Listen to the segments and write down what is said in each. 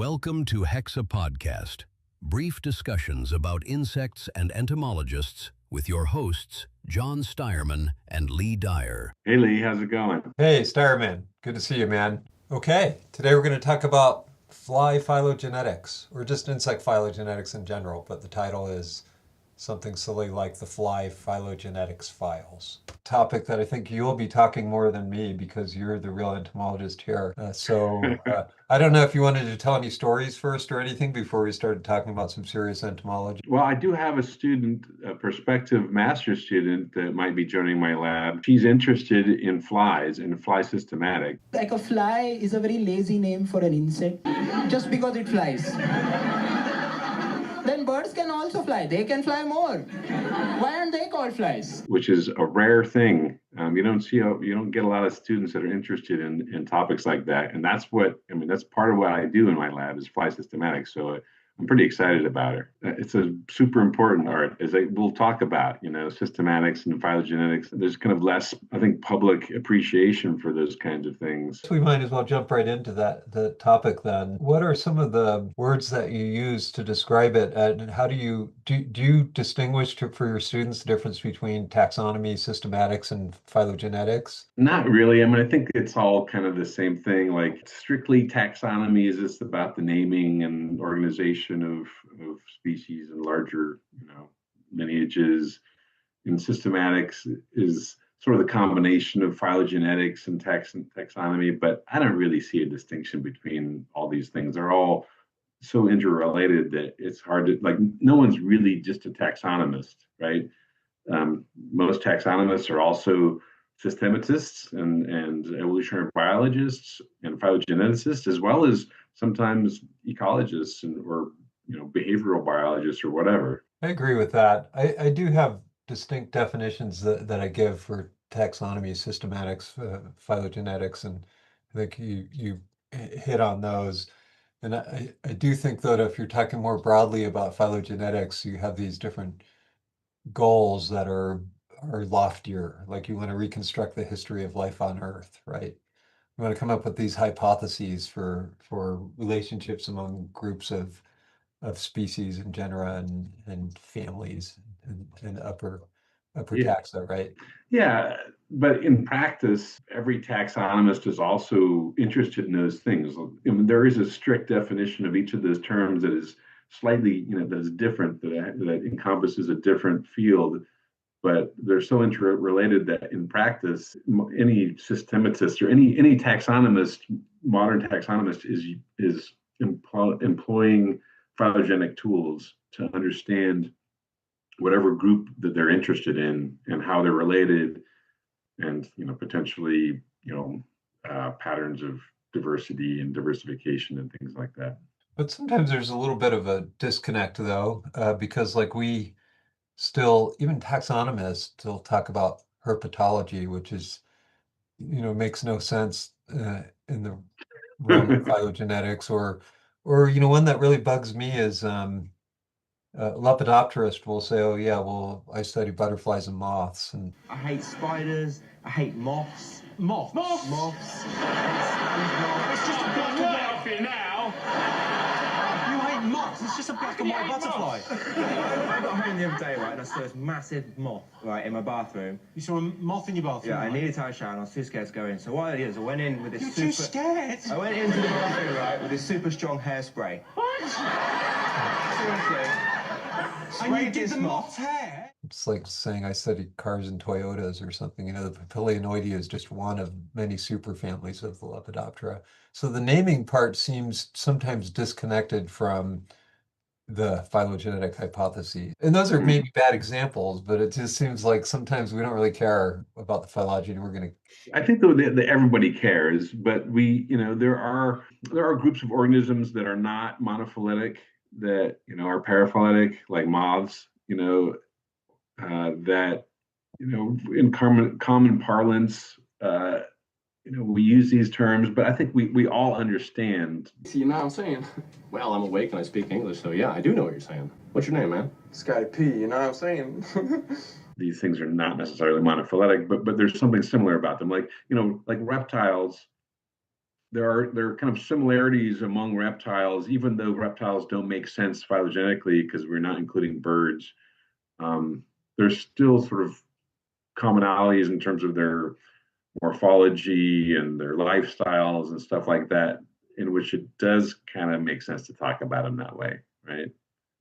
Welcome to Hexapodcast, brief discussions about insects and entomologists with your hosts, John Steyerman and Lee Dyer. Hey Lee, how's it going? Hey, Steyerman. Good to see you, man. Okay, today we're going to talk about fly phylogenetics, or just insect phylogenetics in general, but the title is something silly like the fly phylogenetics files. Topic that I think you'll be talking more than me because you're the real entomologist here. I don't know if you wanted to tell any stories first or anything before we started talking about some serious entomology. Well, I do have a student, a prospective master's student that might be joining my lab. She's interested in flies and fly systematic. Like a fly is a very lazy name for an insect, just because it flies. Then birds can also fly. They can fly more. Why aren't they called flies? Which is a rare thing. You don't get a lot of students that are interested in topics like that. And that's part of what I do in my lab is fly systematics. So I'm pretty excited about it. It's a super important art, as we'll talk about, systematics and phylogenetics. There's kind of less, I think, public appreciation for those kinds of things. We might as well jump right into the topic then. What are some of the words that you use to describe it? And how do you distinguish for your students the difference between taxonomy, systematics, and phylogenetics? Not really. I think it's all kind of the same thing. Like strictly taxonomy is just about the naming and organization of species and larger, lineages. And systematics is sort of the combination of phylogenetics and taxonomy, but I don't really see a distinction between all these things. They're all so interrelated that it's hard to, no one's really just a taxonomist, right? Most taxonomists are also systematists and evolutionary biologists and phylogeneticists, as well as sometimes ecologists or behavioral biologists or whatever. I agree with that. I do have distinct definitions that I give for taxonomy, systematics, phylogenetics, and I think you hit on those. And I do think that if you're talking more broadly about phylogenetics, you have these different goals that are loftier. Like you want to reconstruct the history of life on Earth, right? You want to come up with these hypotheses for relationships among groups of species and genera and families and upper taxa, right? Yeah, but in practice, every taxonomist is also interested in those things. There is a strict definition of each of those terms that is slightly, that is different, that encompasses a different field, but they're so interrelated that in practice, any systematist or any taxonomist, modern taxonomist, is employing phylogenetic tools to understand whatever group that they're interested in and how they're related, and potentially patterns of diversity and diversification and things like that. But sometimes there's a little bit of a disconnect though, because we still, even taxonomists still talk about herpetology, which is makes no sense in the realm of phylogenetics, or one that really bugs me is lepidopterist will say, oh yeah, well, I study butterflies and moths. And I hate spiders, I hate moths. Moths? Moths. It's just a black and white off here now. You hate moths? It's just a black and white butterfly. I got home the other day, right, and I saw this massive moth, right, in my bathroom. You saw a moth in your bathroom? Yeah, I needed to have a shower and I was too scared to go in. So what I did is I went in with this You're too scared? I went into the bathroom, right, with this super strong hairspray. What? Seriously. And you did the moth's hair? It's like saying I study cars and Toyotas or something. The Papilionoidea is just one of many superfamilies of the Lepidoptera. So the naming part seems sometimes disconnected from the phylogenetic hypothesis. And those are maybe bad examples, but it just seems like sometimes we don't really care about the phylogeny. I think that everybody cares, but there are groups of organisms that are not monophyletic, that are paraphyletic, like moths, that in common parlance, we use these terms, but I think we all understand. See, you know what I'm saying? Well, I'm awake and I speak English, so yeah, I do know what you're saying. What's your name, man? Scotty P, you know what I'm saying? These things are not necessarily monophyletic, but there's something similar about them. Like reptiles there are kind of similarities among reptiles, even though reptiles don't make sense phylogenetically because we're not including birds. There's still sort of commonalities in terms of their morphology and their lifestyles and stuff like that, in which it does kind of make sense to talk about them that way, right?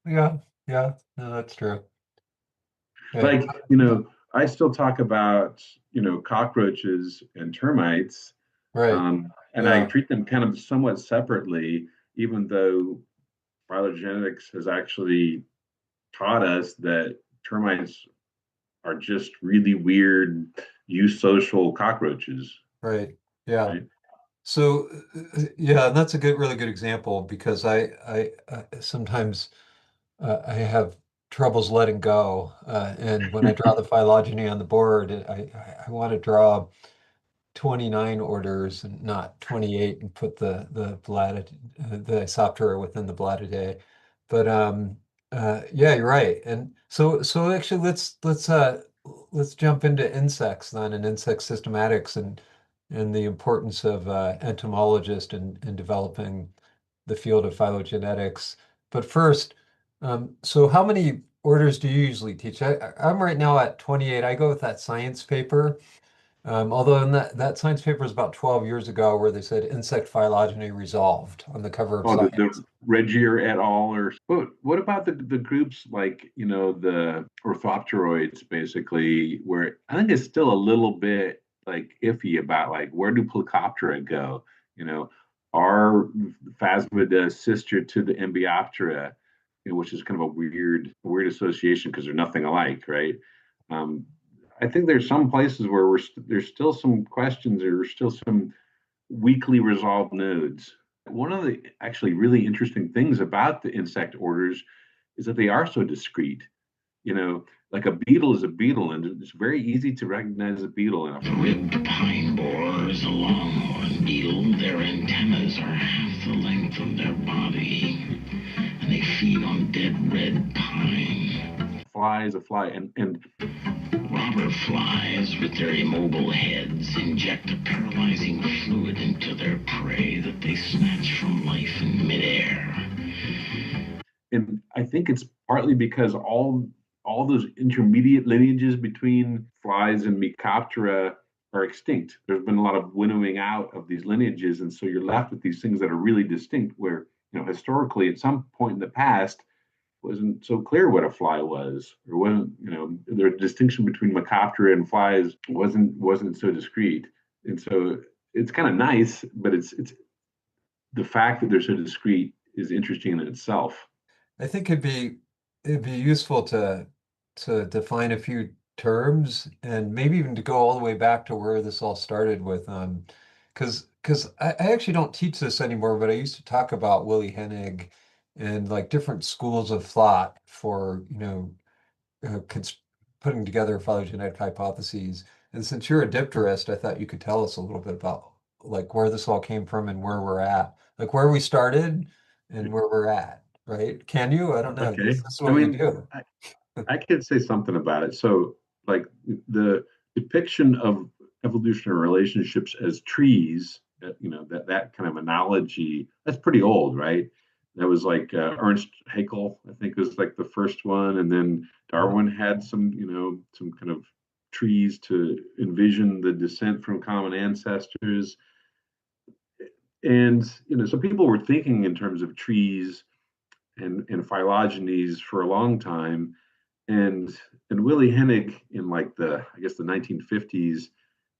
Yeah, yeah, no, that's true. Yeah, Like, I still talk about, cockroaches and termites, right. and I Yeah, treat them kind of somewhat separately, even though phylogenetics has actually taught us that termites are just really weird, eusocial cockroaches, right. Yeah. right? So, yeah, and that's a really good example because I sometimes I have troubles letting go, and when I draw the phylogeny on the board, I want to draw 29 orders and not 28 and put the Isoptera within the Blattidae. But yeah, you're right. And so actually let's jump into insects then and insect systematics and the importance of entomologist and developing the field of phylogenetics. But first, so how many orders do you usually teach? I'm right now at 28. I go with that science paper. Although in that science paper is about 12 years ago where they said insect phylogeny resolved on the cover of Oh, the Science. Regier et al. Or what about the groups like, the orthopteroids, basically, where I think it's still a little bit like iffy about like where do Plecoptera go? You know, are Phasmida sister to the Embioptera, which is kind of a weird association because they're nothing alike, right? Um, I think there's some places where there's still some questions, there's still some weakly resolved nodes. One of the actually really interesting things about the insect orders is that they are so discrete. You know, like a beetle is a beetle, and it's very easy to recognize a beetle. The ribbed pine borer is a longhorn beetle. Their antennas are half the length of their body, and they feed on dead red pine. Fly is a fly, and robber flies with their immobile heads inject a paralyzing fluid into their prey that they snatch from life in midair. And I think it's partly because all those intermediate lineages between flies and Mecoptera are extinct. There's been a lot of winnowing out of these lineages, and so you're left with these things that are really distinct. Where historically, at some point in the past, wasn't so clear what a fly was, or wasn't the distinction between Mecoptera and flies wasn't so discrete, and so it's kind of nice, but it's the fact that they're so discrete is interesting in itself. I think it'd be useful to define a few terms and maybe even to go all the way back to where this all started with because I actually don't teach this anymore, but I used to talk about Willy Hennig and like different schools of thought for putting together phylogenetic hypotheses. And since you're a dipterist, I thought you could tell us a little bit about like where this all came from and where we're at, like where we started and where we're at, right? Can you? I don't know. Okay, This is I what we mean, do. I could say something about it. So, like the depiction of evolutionary relationships as trees, that kind of analogy, that's pretty old, right? That was like Ernst Haeckel, I think, was like the first one, and then Darwin had some kind of trees to envision the descent from common ancestors, and so people were thinking in terms of trees and phylogenies for a long time, and Willie Hennig in like I guess the 1950s,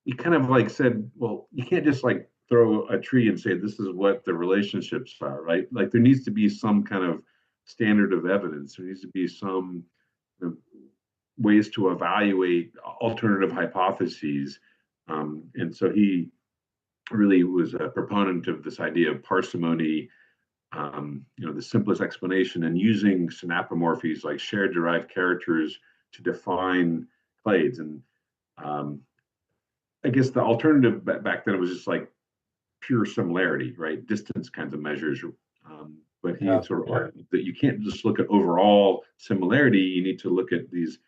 he kind of like said, well, you can't just like throw a tree and say this is what the relationships are, right? Like there needs to be some kind of standard of evidence. There needs to be some ways to evaluate alternative hypotheses, and so he really was a proponent of this idea of parsimony, the simplest explanation, and using synapomorphies like shared derived characters to define clades. And I guess the alternative back then was just like pure similarity, right? Distance kinds of measures. But he Yeah, sort of argued that you can't just look at overall similarity. You need to look at these,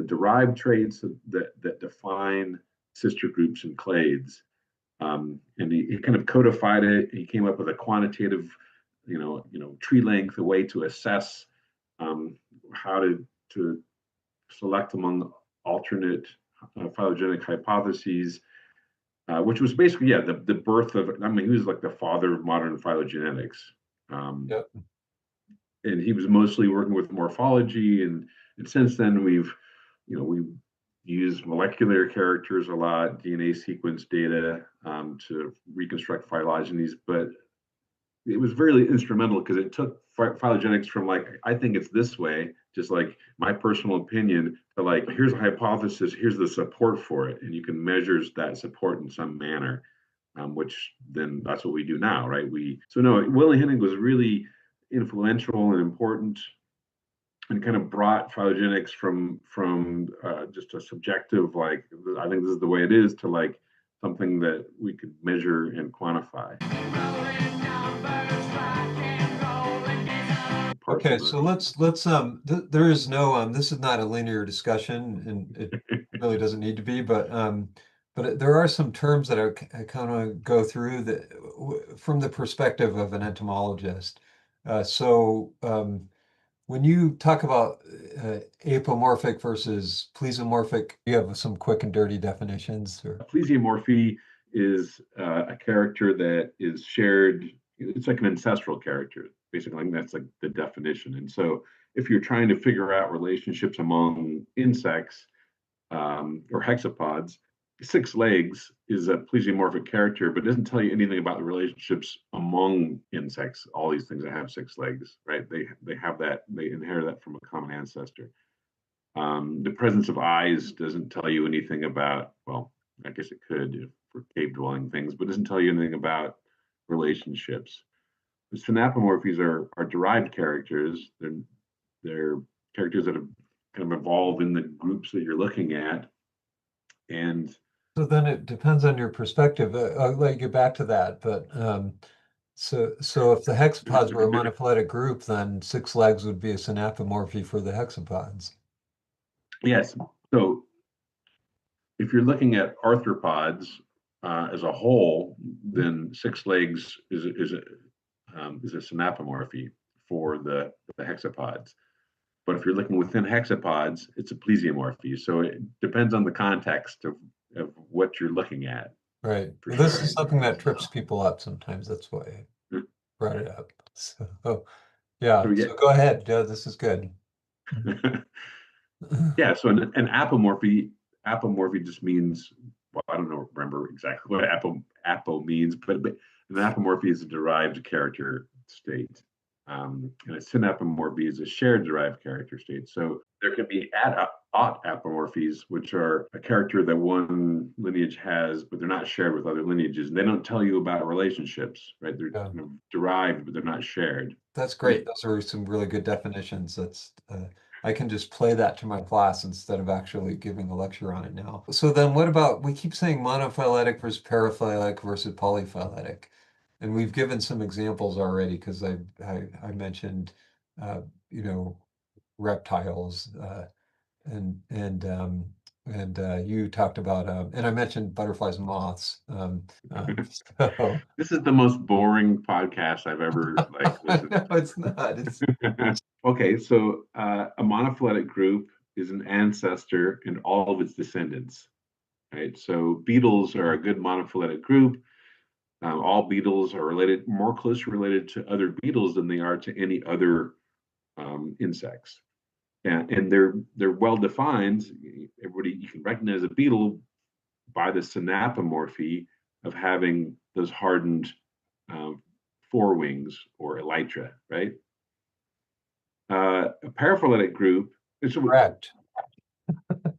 derived traits that define sister groups and clades. And he kind of codified it. He came up with a quantitative, tree length, a way to assess how to select among alternate phylogenetic hypotheses, which was basically, the birth of, I mean, he was like the father of modern phylogenetics. Yep. And he was mostly working with morphology. And since then, we've used molecular characters a lot, DNA sequence data to reconstruct phylogenies. But it was really instrumental because it took phylogenetics from like, I think it's this way, just like my personal opinion, to like, here's a hypothesis, here's the support for it. And you can measure that support in some manner, which then that's what we do now, right? Willie Hennig was really influential and important and kind of brought phylogenetics from just a subjective, like, I think this is the way it is, to like something that we could measure and quantify. Okay, so let's there is no this is not a linear discussion, and it really doesn't need to be, but there are some terms that I kind of go through that from the perspective of an entomologist. When you talk about apomorphic versus plesiomorphic, you have some quick and dirty definitions? Or? Plesiomorphy is a character that is shared. It's like an ancestral character, basically. That's like the definition. And so if you're trying to figure out relationships among insects or hexapods, 6 legs is a plesiomorphic character, but doesn't tell you anything about the relationships among insects. All these things that have 6 legs, right? They have that, they inherit that from a common ancestor. The presence of eyes doesn't tell you anything about, well, I guess it could for cave dwelling things, but doesn't tell you anything about relationships. The synapomorphies are derived characters. They're characters that have kind of evolved in the groups that you're looking at. And so then it depends on your perspective. I'll let you get back to that, but so if the hexapods were a monophyletic group, then 6 legs would be a synapomorphy for the hexapods. Yes. So if you're looking at arthropods as a whole, then 6 legs is a synapomorphy for the hexapods. But if you're looking within hexapods, it's a plesiomorphy. So it depends on the context of what you're looking at. Right. Well, this is something that trips people up sometimes. That's why I brought it up. So, yeah. So go ahead. Yeah, this is good. Yeah. So an apomorphy just means, well, I don't remember exactly what apo means, but an apomorphy is a derived character state. And a synapomorphy is a shared derived character state. So there can be aught apomorphies, which are a character that one lineage has, but they're not shared with other lineages. And they don't tell you about relationships, right? They're kind of derived, but they're not shared. That's great. Those are some really good definitions. That's I can just play that to my class instead of actually giving a lecture on it now. So then what about, we keep saying monophyletic versus paraphyletic versus polyphyletic. And we've given some examples already because I mentioned, reptiles, and you talked about, and I mentioned butterflies and moths. So. This is the most boring podcast I've ever listened to. No, it's not. Okay, so a monophyletic group is an ancestor and all of its descendants. Right, so beetles are a good monophyletic group. All beetles are more closely related to other beetles than they are to any other insects, and they're well defined. You can recognize a beetle by the synapomorphy of having those hardened forewings or elytra, right? A paraphyletic group is correct.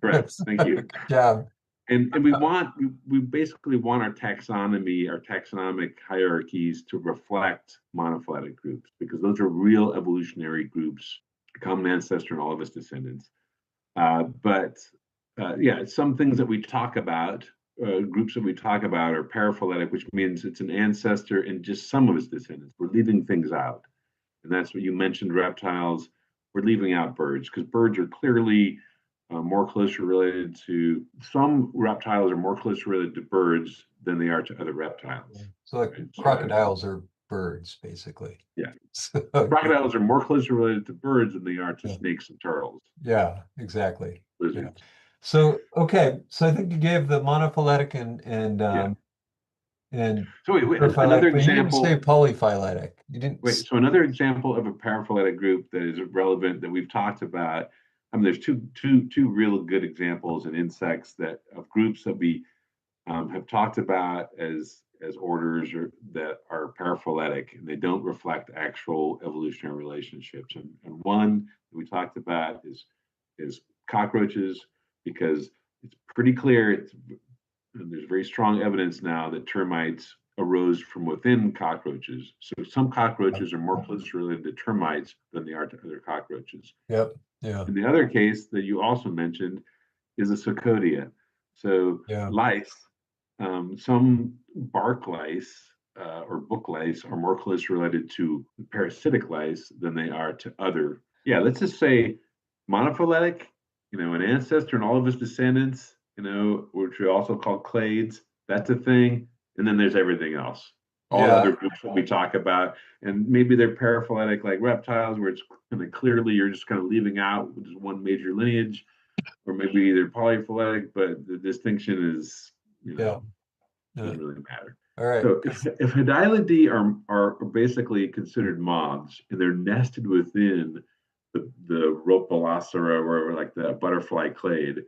Correct. Thank you. Good job. And we basically want our taxonomic hierarchies to reflect monophyletic groups, because those are real evolutionary groups, common ancestor and all of its descendants. But some things that we talk about, groups that we talk about, are paraphyletic, which means it's an ancestor and just some of its descendants. We're leaving things out. And that's what you mentioned, reptiles. We're leaving out birds, because birds are clearly more closely related to, some reptiles are more closely related to birds than they are to other reptiles. So like Right? So, crocodiles are birds, basically. yeah. So, Crocodiles are more closely related to birds than they are to Yeah. snakes and turtles. yeah, exactly. Yeah. Lizards. So okay, so I think you gave the monophyletic Yeah. and So wait, paraphyletic, another but you didn't example. say polyphyletic. You didn't. Wait, so another example of a paraphyletic group that is relevant that we've talked about. I mean, there's two real good examples in insects that of groups that we have talked about as orders or that are paraphyletic and they don't reflect actual evolutionary relationships. And one that we talked about is cockroaches because it's pretty clear. And there's very strong evidence now that termites arose from within cockroaches. So some cockroaches are more closely related to termites than they are to other cockroaches. Yep. Yeah. And the other case that you also mentioned is a Socodia. So Yeah. lice, some bark lice or book lice are more closely related to parasitic lice than they are to other. Yeah, let's just say monophyletic, an ancestor and all of his descendants, which we also call clades. That's a thing. And then there's everything else. All Yeah. other groups that we talk about, and maybe they're paraphyletic like reptiles, where it's kind of clearly you're just kind of leaving out just one major lineage, or maybe they're polyphyletic, but the distinction is, Yeah. doesn't really matter. All right. So if Hydaelidea are basically considered moths and they're nested within the Rhopalocera or like the butterfly clade,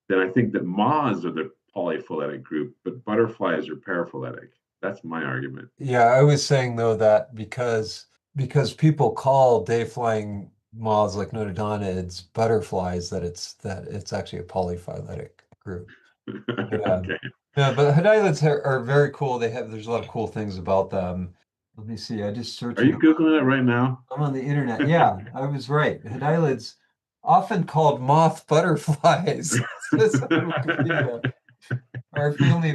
then I think that moths are the polyphyletic group, but butterflies are paraphyletic. That's my argument. Yeah, I was saying though that because people call day-flying moths like notodontids butterflies, that it's actually a polyphyletic group. Yeah. Okay. Yeah, but Hydaelids are very cool. There's a lot of cool things about them. Let me see. I just searched. Are you Googling it right now? I'm on the internet. Yeah, I was right. Hydaelids, often called moth butterflies. Says on Wikipedia. Our family,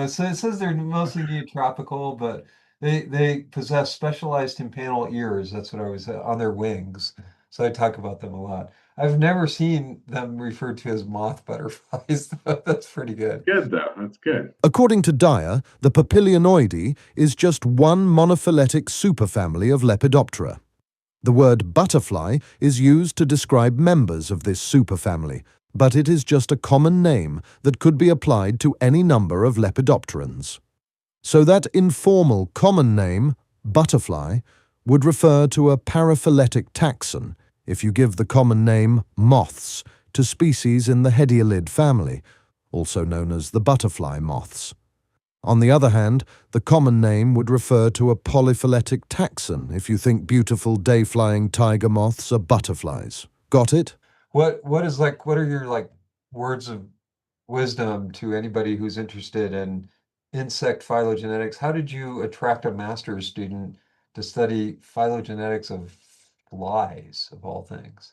so it says they're mostly neotropical, but they possess specialized tympanal ears. That's what I was on their wings. So I talk about them a lot. I've never seen them referred to as moth butterflies. That's pretty good. Good though. That's good. According to Dyer, the Papilionoideae is just one monophyletic superfamily of Lepidoptera. The word butterfly is used to describe members of this superfamily, but it is just a common name that could be applied to any number of lepidopterans. So that informal common name, butterfly, would refer to a paraphyletic taxon if you give the common name moths to species in the Hediolid family, also known as the butterfly moths. On the other hand, the common name would refer to a polyphyletic taxon if you think beautiful day-flying tiger moths are butterflies. Got it? What are your words of wisdom to anybody who's interested in insect phylogenetics? How did you attract a master's student to study phylogenetics of flies, of all things?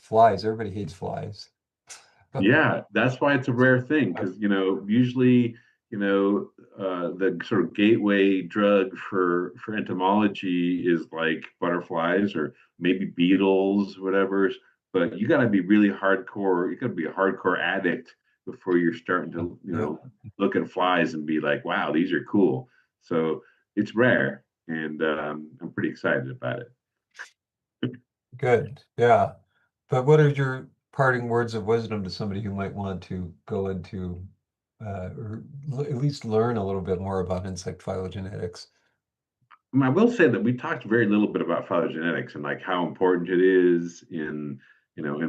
Flies, everybody hates flies. Yeah, that's why it's a rare thing because usually the sort of gateway drug for entomology is like butterflies or maybe beetles, whatever. But you got to be really hardcore. You got to be a hardcore addict before you're starting to look at flies and be like, wow, these are cool. So it's rare, and I'm pretty excited about it. Good, yeah. But what are your parting words of wisdom to somebody who might want to go into or at least learn a little bit more about insect phylogenetics? I will say that we talked very little bit about phylogenetics and like how important it is in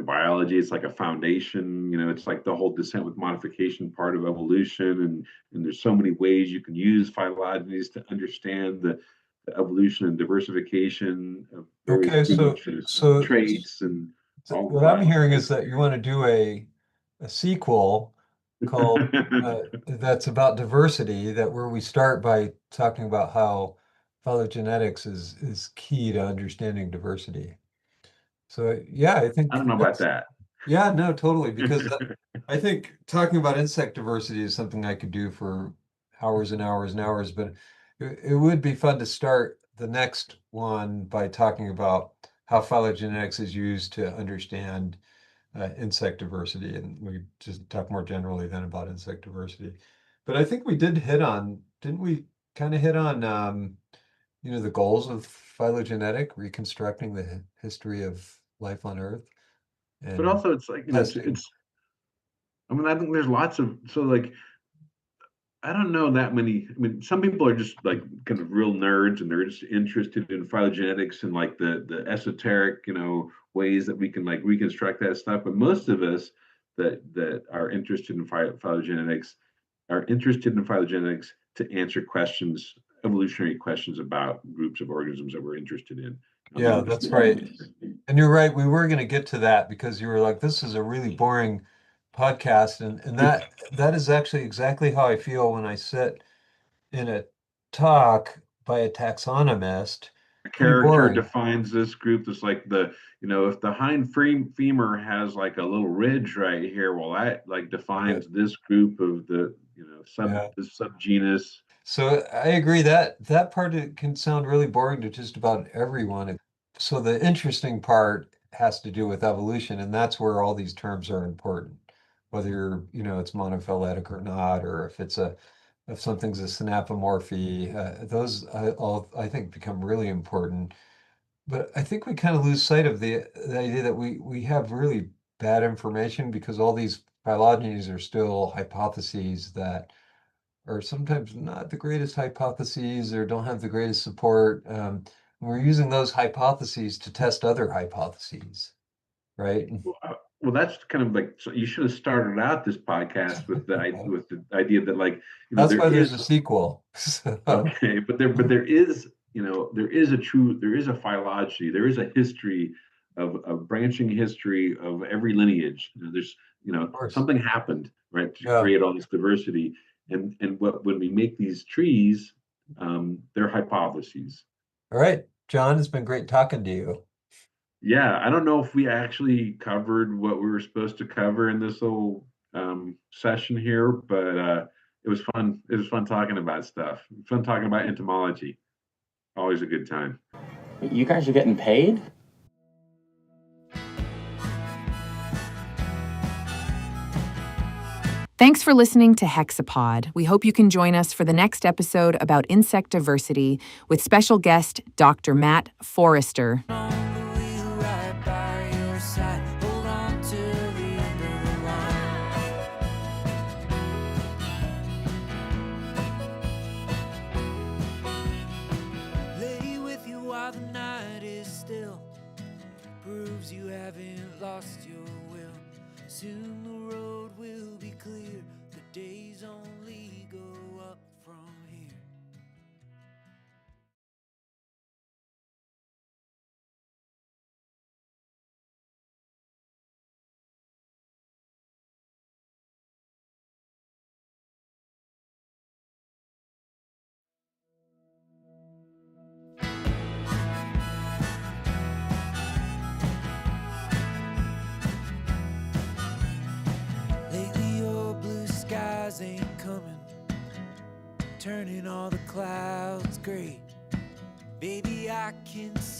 biology. It's like a foundation. It's like the whole descent with modification part of evolution, and there's so many ways you can use phylogenies to understand the evolution and diversification of various traits and all what I'm hearing is that you want to do a sequel called that's about diversity, where we start by talking about how phylogenetics is key to understanding diversity. So yeah, I think I don't know about that. Yeah, no, totally, because I think talking about insect diversity is something I could do for hours and hours and hours, but it would be fun to start the next one by talking about how phylogenetics is used to understand insect diversity, and we just talk more generally then about insect diversity. But I think we did hit on, didn't we kind of hit on, the goals of phylogenetic, reconstructing the history of life on Earth But and also, it's like, testing. I mean, I think there's lots of, so like, I don't know that many. I mean, some people are just like kind of real nerds, and they're just interested in phylogenetics and like the esoteric, ways that we can like reconstruct that stuff. But most of us that are interested in phylogenetics are interested in phylogenetics to answer questions, evolutionary questions about groups of organisms that we're interested in. Yeah, that's right. And you're right, we were going to get to that because you were like, this is a really boring podcast. And that is actually exactly how I feel when I sit in a talk by a taxonomist. A Pretty character boring. defines this group as like if the hind femur has like a little ridge right here, well, that like Yeah. defines this group of the, Yeah. this subgenus. So I agree that that part can sound really boring to just about everyone. So the interesting part has to do with evolution, and that's where all these terms are important. Whether it's monophyletic or not, or if something's a synapomorphy, those I think become really important. But I think we kind of lose sight of the idea that we have really bad information because all these phylogenies are still hypotheses that are sometimes not the greatest hypotheses or don't have the greatest support. We're using those hypotheses to test other hypotheses, right? Well, that's kind of like, so you should have started out this podcast with the idea that like, That's there why there's a is, sequel. So, okay, but there is, there is a phylogeny, there is a history of branching history of every lineage. There's, of course. something happened, right, to Yeah. create all this diversity. And when we make these trees, they're hypotheses. All right, John, it's been great talking to you. Yeah, I don't know if we actually covered what we were supposed to cover in this little session here, but it was fun. It was fun talking about stuff. Fun talking about entomology. Always a good time. You guys are getting paid? Thanks for listening to Hexapod. We hope you can join us for the next episode about insect diversity with special guest Dr. Matt Forrester. You haven't lost your will. Soon the road will be clear. The days only go up from here. Ain't coming, turning all the clouds gray. Baby, I can see